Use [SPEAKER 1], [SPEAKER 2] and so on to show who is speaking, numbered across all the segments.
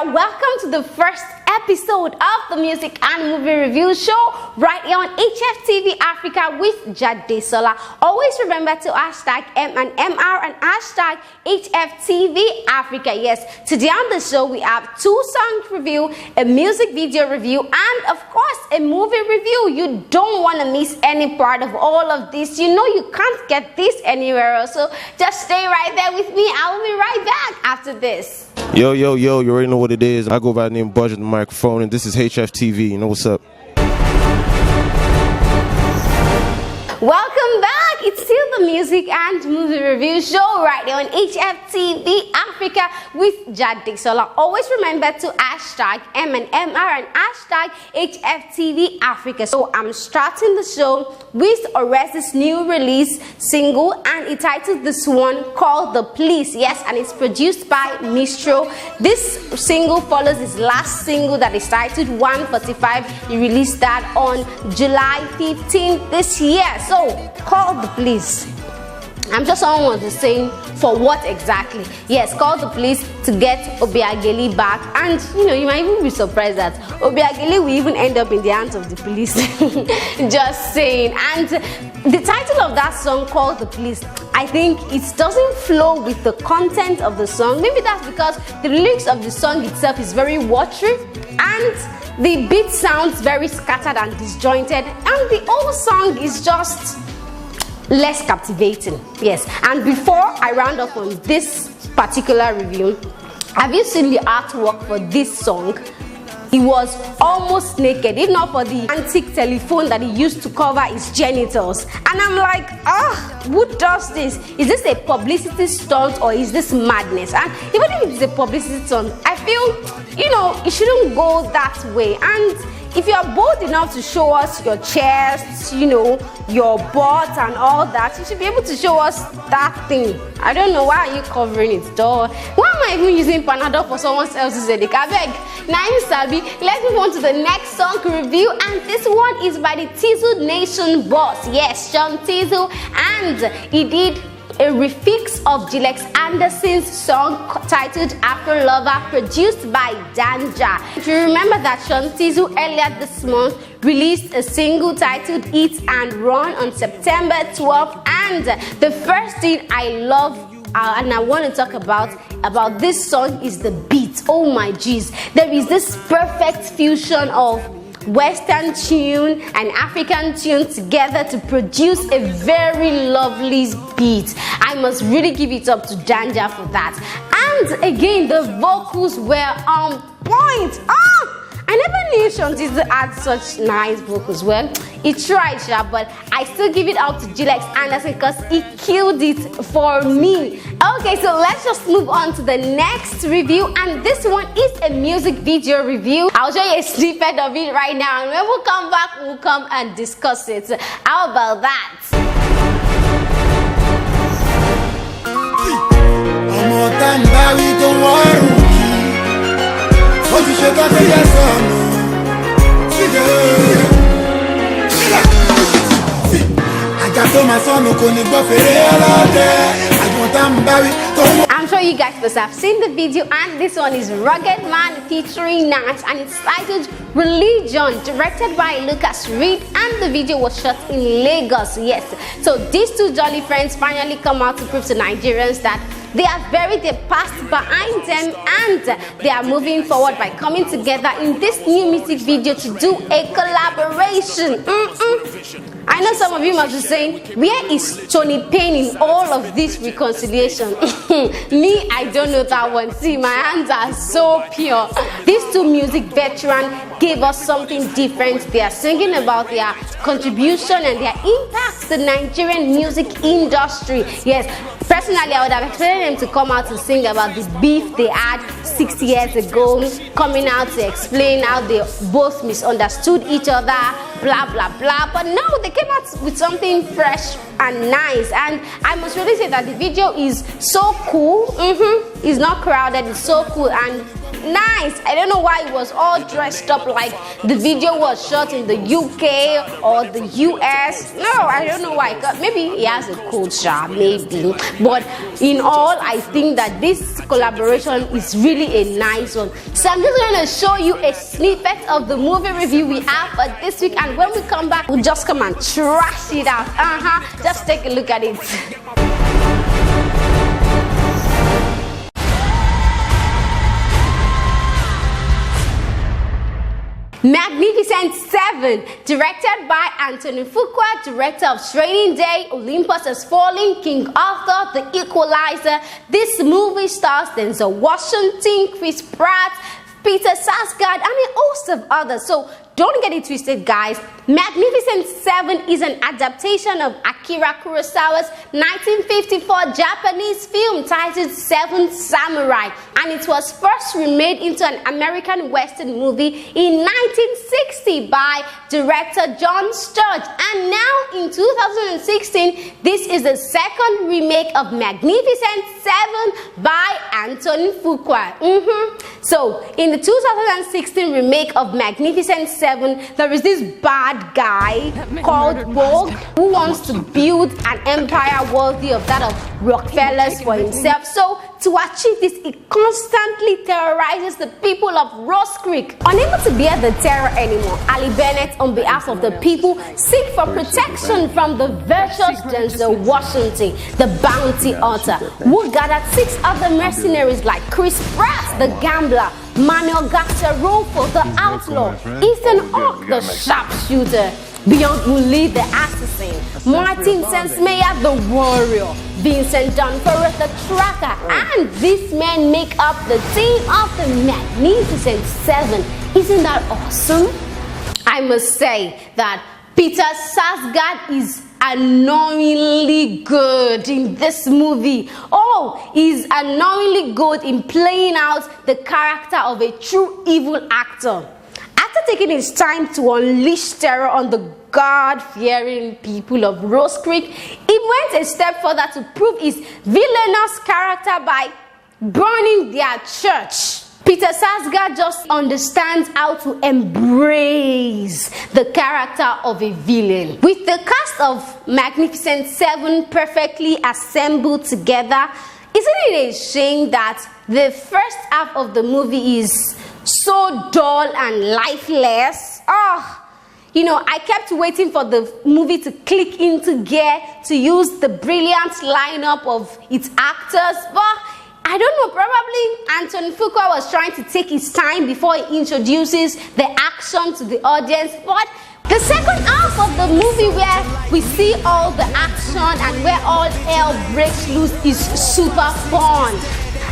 [SPEAKER 1] Africa. Welcome to the first episode of the Music and Movie Review Show right here on HFtv Africa with Jadesola. Always remember to hashtag M&MR and hashtag HFtv Africa. Yes, today on the show we have 2 song review, a music video review, and of course a movie review. You don't want to miss any part of all of this. You know you can't get this anywhere else. So just stay right there with me. I will be right back after this.
[SPEAKER 2] Yo, you already know what it is. I go by the name Budget the Microphone, and this is HFtv. You know what's up?
[SPEAKER 1] Welcome back. It's still the Music and Movie Review Show right here on HFtv Africa with Jadesola. Always remember to hashtag M&MR and hashtag HFtv Africa. So I'm starting the show with Ores's new release single, and it's titled this one called The Police. Yes, and it's produced by Mistro. This single follows his last single that is titled 145. He released that on July 15th this year. So call the police. I'm sure someone was saying for what exactly. Yes, call the police to get Obiageli back. And you might even be surprised that Obiageli will even end up in the hands of the police. Just saying. And the title of that song, Call the Police, I think it doesn't flow with the content of the song. Maybe that's because the lyrics of the song itself is very watery, and the beat sounds very scattered and disjointed, and the whole song is just less captivating. Yes, and before I round up on this particular review, have you seen the artwork for this song? He was almost naked, if not for the antique telephone that he used to cover his genitals. And I'm like, who does this? Is this a publicity stunt or is this madness? And even if it's a publicity stunt, I feel, it shouldn't go that way. And if you're bold enough to show us your chest, your butt and all that, you should be able to show us that thing. I don't know, why are you covering it, though? Why am I even using Panadol for someone else's headache? I beg. Naim Sabi, let's move on to the next song review, and this one is by the Tizzle Nation boss. Yes, Sean Tizzle, and he did a refix of Jilex Anderson's song titled Afro Lover, produced by Danja. If you remember that Sean Tizzle earlier this month released a single titled Eat and Run on September 12th, and the first thing I love and I want to talk about this song is the beat. Oh my jeez, there is this perfect fusion of Western tune and African tune together to produce a very lovely beat. I must really give it up to Danja for that. And again, the vocals were on point. I never knew Sean Tizzle had such nice vocals. Well, he tried, but I still give it up to Jilex Anderson because he killed it for me. Okay, so let's just move on to the next review, and this one is a music video review. I'll show you a snippet of it right now, and when we come back, we'll come and discuss it. How about that? I'm sure you guys must have seen the video, and this one is Rugged Man featuring Nance, and it's titled Religion, directed by Lucas Reed, and the video was shot in Lagos. Yes, so these 2 jolly friends finally come out to prove to Nigerians that they have buried their past behind them, and they are moving forward by coming together in this new music video to do a collaboration. I know some of you must be saying, where is Tony Payne in all of this reconciliation? Me, I don't know that one. See, my hands are so pure. These 2 music veterans gave us something different. They are singing about their contribution and their impact to the Nigerian music industry. Yes, personally, I would have expected them to come out to sing about the beef they had 60 years ago, coming out to explain how they both misunderstood each other, blah blah blah. But no, they came out with something fresh and nice, and I must really say that the video is so cool. It's not crowded, it's so cool, and nice. I don't know why it was all dressed up like the video was shot in the UK or the US. No, I don't know why. Maybe he has a cold shower, maybe. But in all, I think that this collaboration is really a nice one. So I'm just going to show you a snippet of the movie review we have for this week, and when we come back, we'll just come and trash it out. Just take a look at it. Magnificent Seven, directed by Anthony Fuqua, director of Training Day, Olympus Has Fallen, King Arthur, The Equalizer. This movie stars Denzel Washington, Chris Pratt, Peter Sarsgaard, and a host of others. So don't get it twisted, guys. Magnificent Seven is an adaptation of Akira Kurosawa's 1954 Japanese film titled Seven Samurai, and it was first remade into an American Western movie in 1960 by director John Sturge. And now in 2016, this is the second remake of Magnificent Seven by Anthony Fuqua. So in the 2016 remake of Magnificent Seven, there is this bad guy called Vogue who wants to build an empire worthy of that of Rockefellers for himself. So to achieve this, he constantly terrorizes the people of Rose Creek. Unable to bear the terror anymore, Ali Bennett, on behalf of the people, seek for protection from the virtuous Denzel Washington, the bounty hunter, who gathered 6 other mercenaries like Chris Pratt, the gambler, Manuel Garcia Rolfo, the outlaw, Ethan Hawke, the sharpshooter, Beyond Muli, the assassin, Martin Sensmeyer, the warrior, Vincent Dunford, the tracker, and these men make up the team of the Magnificent Seven. Isn't that awesome? I must say that Peter Sarsgaard is annoyingly good in this movie. Oh, he's annoyingly good in playing out the character of a true evil actor. After taking his time to unleash terror on the God-fearing people of Rose Creek, he went a step further to prove his villainous character by burning their church. Peter Sarsgaard just understands how to embrace the character of a villain. With the cast of Magnificent Seven perfectly assembled together, isn't it a shame that the first half of the movie is so dull and lifeless? You know, I kept waiting for the movie to click into gear to use the brilliant lineup of its actors, but I don't know, probably Anthony Fuqua was trying to take his time before he introduces the action to the audience. But the second half of the movie, where we see all the action and where all hell breaks loose, is super fun.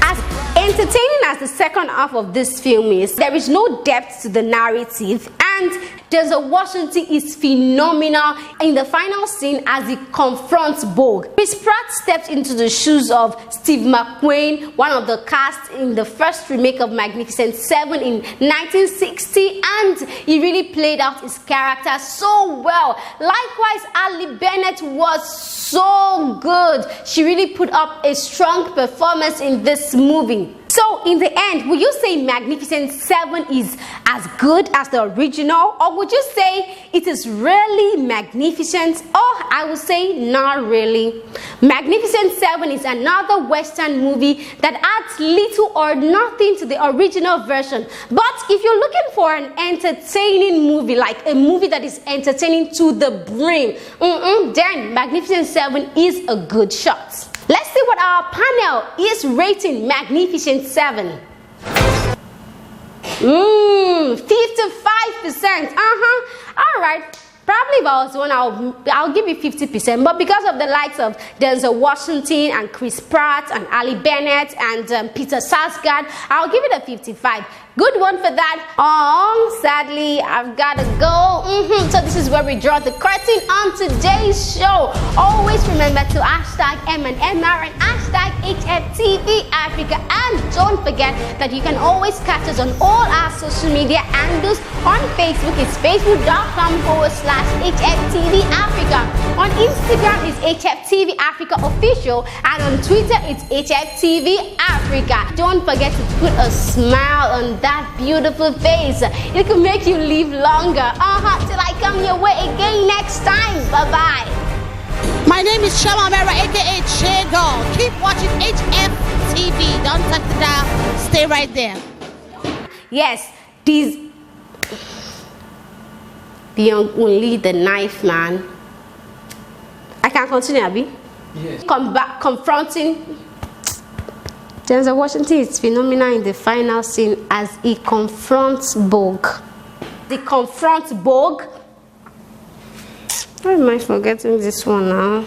[SPEAKER 1] As entertaining as the second half of this film is, there is no depth to the narrative, and Denzel Washington is phenomenal in the final scene as he confronts Vogue. Chris Pratt stepped into the shoes of Steve McQueen, one of the cast in the first remake of Magnificent Seven in 1960, and he really played out his character so well. Likewise, Ali Bennett was so good. She really put up a strong performance in this movie. So in the end, would you say Magnificent Seven is as good as the original, or would you say it is really magnificent? Or I would say not really. Magnificent Seven is another Western movie that adds little or nothing to the original version. But if you're looking for an entertaining movie, like a movie that is entertaining to the brim, then Magnificent Seven is a good shot. Let's see what our panel is rating Magnificent Seven. 55%. Alright. Probably if I was one, I'll give you 50%. But because of the likes of Denzel Washington and Chris Pratt and Ali Bennett and Peter Sarsgaard, I'll give it a 55. Good one for that. Sadly, I've got to go. So this is where we draw the curtain on today's show. Always remember to hashtag MNMR and hashtag HFtv Africa. And don't forget that you can always catch us on all our social media handles. On Facebook, it's facebook.com/HFtv Africa. On Instagram, it's HFtv Africa Official. And on Twitter, it's HFtv Africa. Don't forget to put a smile on that beautiful face. It could make you live longer. Till I come your way again next time. Bye-bye.
[SPEAKER 3] My name is Shama Mera, aka Chego. Keep watching HFtv. Don't touch the dial. Stay right there.
[SPEAKER 1] Yes, these beyond only the knife, man. I can continue, Abby.
[SPEAKER 2] Yes.
[SPEAKER 1] Come back, confronting. Denzel Washington is phenomenal in the final scene as he confronts Bogue. He confronts Bogue. Why am I forgetting this one now?